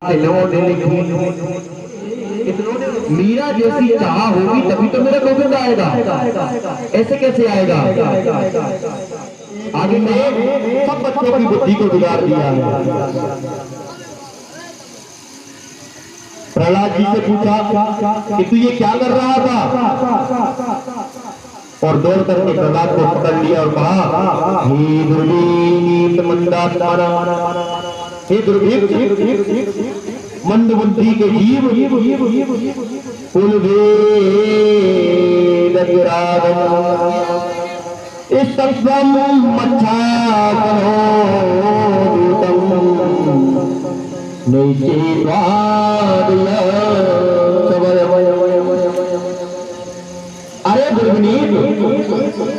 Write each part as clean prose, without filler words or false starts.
मीरा जैसी चाह होगी तभी तो मेरा गोविंद आएगा, ऐसे कैसे आएगा? आगे ने सब बच्चों की बुद्धि को बिगाड़ दिया है। प्रहलाद जी से पूछा कि तू ये क्या कर रहा था, और दौड़ करके प्रहलाद को पकड़ लिया और कहा, हे दुर्नीत मंदात्माना, हे दुर्भीक मंद बुद्धि के जीव, कुल वेद विरागम इस तत्वम मच्छाकरोतम अरे दुर्नीत,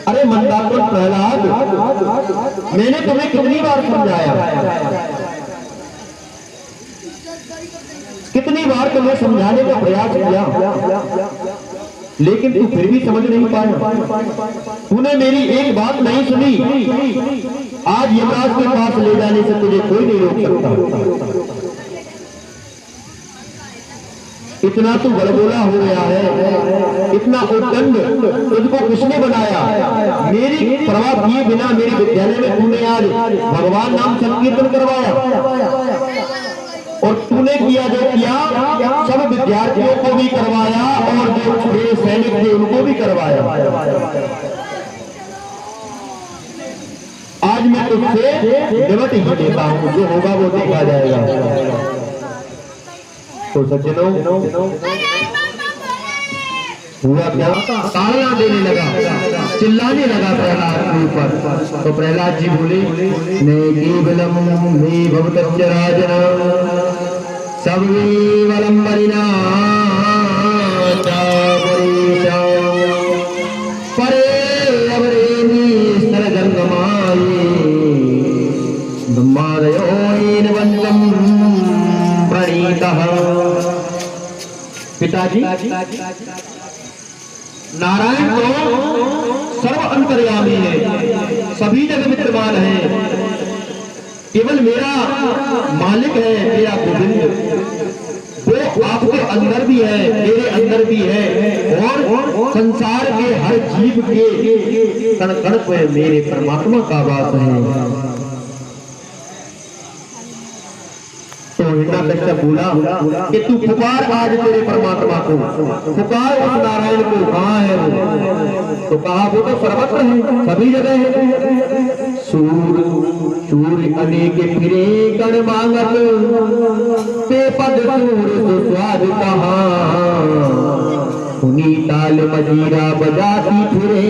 अरे मंदात्मा प्रहलाद, मैंने तुम्हें कितनी बार समझाया, कितनी बार तुम्हें समझाने का प्रयास किया, लेकिन तू फिर भी समझ नहीं पाया। तूने मेरी एक बात नहीं सुनी। आज यमराज के पास ले जाने से तुझे कोई नहीं रोक सकता। इतना तू बड़बोला हो गया है, इतना उद्दंड तुझको किसने बनाया? मेरी परवाह किए बिना मेरे विद्यालय में तूने आज भगवान नाम संकीर्तन करवाया, और तूने किया जो किया सब विद्यार्थियों को भी करवाया, और जो मेरे सैनिक थे उनको भी करवाया। आज मैं तुझसे निवट ही देता हूं, जो होगा वो देखा जाएगा। तो सज्जनों, हुआ क्या? ताड़ना देने लगा, चिल्लाने लगा प्रहलाद के ऊपर। तो प्रहलाद जी बोले, ने केवलम मे भवतस्य राजन सबवेवलम परिणाचा परेशा परे अवरेणी स्तरगंगमाये ब्रह्मादयोन वंदम प्रणीतः। पिताजी, नारायण तो सर्व अंतर्यामी है, सभी जगह विद्यमान है, केवल मेरा मालिक है, मेरा गोविंद, वो आपके अंदर भी है, मेरे अंदर भी है, और संसार के हर जीव के कण कण में मेरे परमात्मा का वास है। तो हिरण्यकश्यप बोला कि तू पुकार आज तेरे परमात्मा को, पुकार उस नारायण को, कहाँ है वो? तो कहा वो तो सर्वत्र है, सभी जगह है। सूर्य अनेक फिरे कण मांगत ते पद सूर स्वाद कहा, उन्हीं ताल मजीरा बजाती फिरे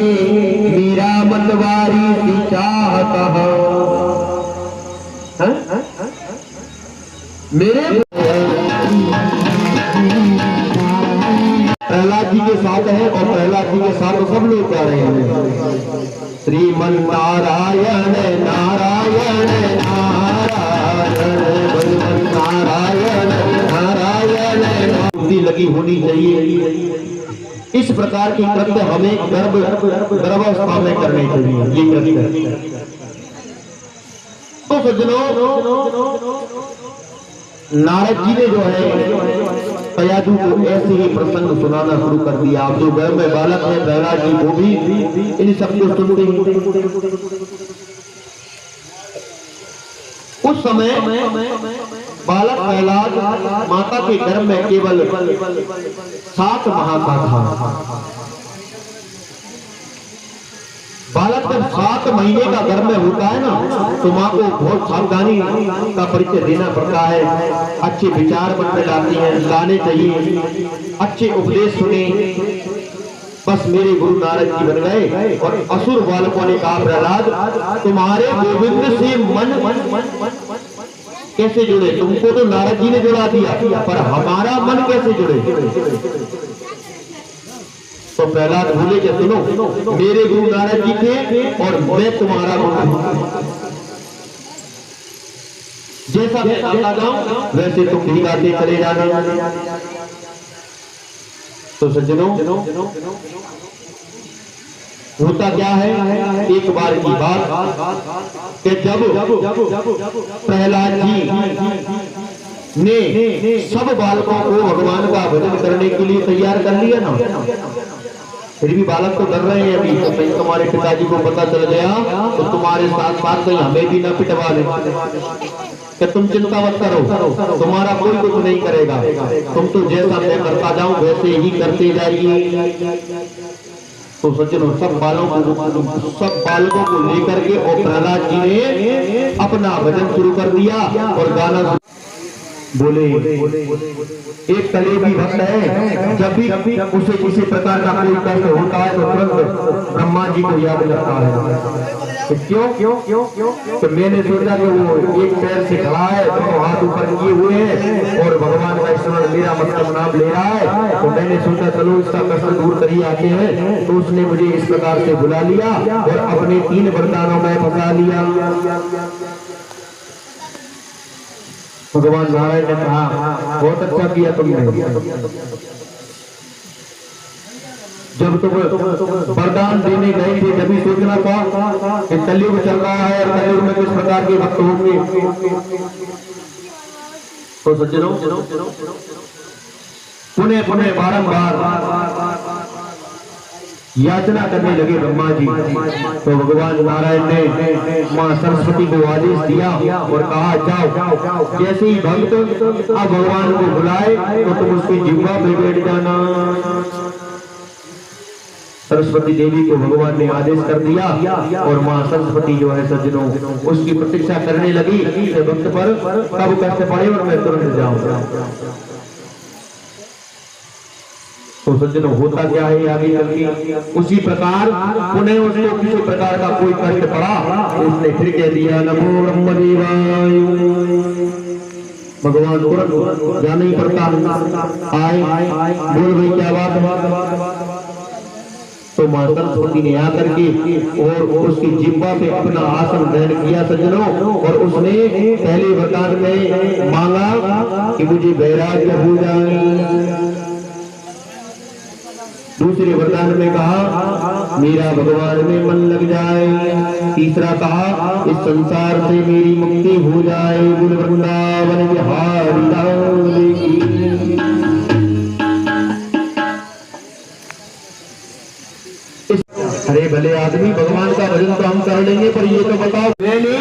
मीरा मतवारी सी चाह कहा। मेरे प्रहलाद जी के साथ है, और प्रहलाद जी के साथ सब लोग कह रहे हैं, श्रीमन नारायण नारायण नारायण नारायण नारायण। बुद्धि लगी होनी चाहिए। इस प्रकार की कृत्य हमें गर्भावस्था में करने चाहिए, ये कृत्य। तो सज्जनों, नारद जी ने जो है कयादू को ऐसे ही प्रसंग सुनाना शुरू कर दिया। अब जो घर में बालक है प्रहलाद जी, वो भी इन सबको सुनते हैं। उस समय बालक प्रहलाद माता के गर्भ में केवल 7 माह का था। बालक जब 7 महीने का गर्भ में होता है ना, तो माँ को बहुत सावधानी का परिचय देना पड़ता है। अच्छे विचार मन में लाने चाहिए, अच्छे उपदेश सुने। बस मेरे गुरु नारद जी बन गए, और असुर बालकों ने कहा, प्रहलाद तुम्हारे गोविंद से मन कैसे जुड़े? तुमको तो नारद जी ने जुड़ा दिया, पर हमारा मन कैसे जुड़े? तो प्रहलाद बोले कि सुनो, मेरे गुरु नारद जी थे और मैं तुम्हारा गुरु, जैसा मैं गाता जाऊं वैसे तुम भी गाते चले जाना। तो सज्जनों, होता क्या है, एक बार की बात कि जब प्रहलाद जी ने सब बालकों को भगवान का भजन करने के लिए तैयार कर लिया ना, फिर भी बालक तो डर रहे हैं अभी। तो कहीं तुम्हारे पिताजी को पता चल गया तो तुम्हारे साथ साथ कहीं हमें भी ना पिटवा ले। कि तुम चिंता मत करो, तुम्हारा कोई कुछ नहीं करेगा, तुम तो जैसा मैं करता जाऊं वैसे ही करते जाइए। तो सज्जनों, सब बालकों को लेकर के और प्रहलाद जी ने अपना भजन शुरू कर दिया और गाना बोले। एक कलेबी भक्त है, जब भी उसे किसी प्रकार का कोई कष्ट होता है तो तुरंत ब्रह्मा जी को याद करता है। तो क्यों? तो मैंने सोचा कि वो एक पैर से खड़ा है, दोनों हाथ ऊपर किए हुए हैं और भगवान का स्मरण मेरा मतलब नाम ले रहा है, तो मैंने सोचा चलो इसका कष्ट दूर कर ही आते हैं। तो उसने मुझे इस प्रकार से बुला लिया और अपने 3 वरदानों में फंसा लिया। भगवान नारायण ने कहा बहुत अच्छा किया तुमने। जब तुम वरदान देने गए थे तभी सोचना था कि कलयुग चल रहा है और कलयुग में किस प्रकार के भक्त होंगे। तो सज्जनों, पुनः बारंबार याचना करने लगे ब्रह्मा जी। तो भगवान नारायण ने मां सरस्वती को आदेश दिया और कहा जाओ, जैसे ही भक्त अब भगवान को बुलाए तो तुम उसकी जिह्वा पे बैठ जाना। सरस्वती देवी को भगवान ने आदेश कर दिया और मां सरस्वती जो है सज्जनों उसकी प्रतीक्षा करने लगी कि भक्त पर कब कष्ट पड़े और मैं तुरंत जाऊं। तो सज्जनों, होता क्या है आगे चलके उसी प्रकार पुनः उसको किसी प्रकार का कोई कष्ट पड़ा, उसने फिर कह दिया नमो ब्रह्मदेवाय। भगवान तुरंत जाना ही पड़ता, आए बोल भाई क्या बात है। तो मां सरस्वती ने आकर के और उसकी जिह्वा पे अपना आसन ग्रहण किया सज्जनों, और उसने पहले वरदान में मांगा कि मुझे वैराग्य हो जाए। दूसरे वरदान में कहा मेरा भगवान में मन लग जाए। तीसरा कहा इस संसार से मेरी मुक्ति हो जाए। गुरु वृंदावन बिहारी लाल की। अरे भले आदमी, भगवान का भजन तो हम कर लेंगे, पर ये तो बताओ मैंने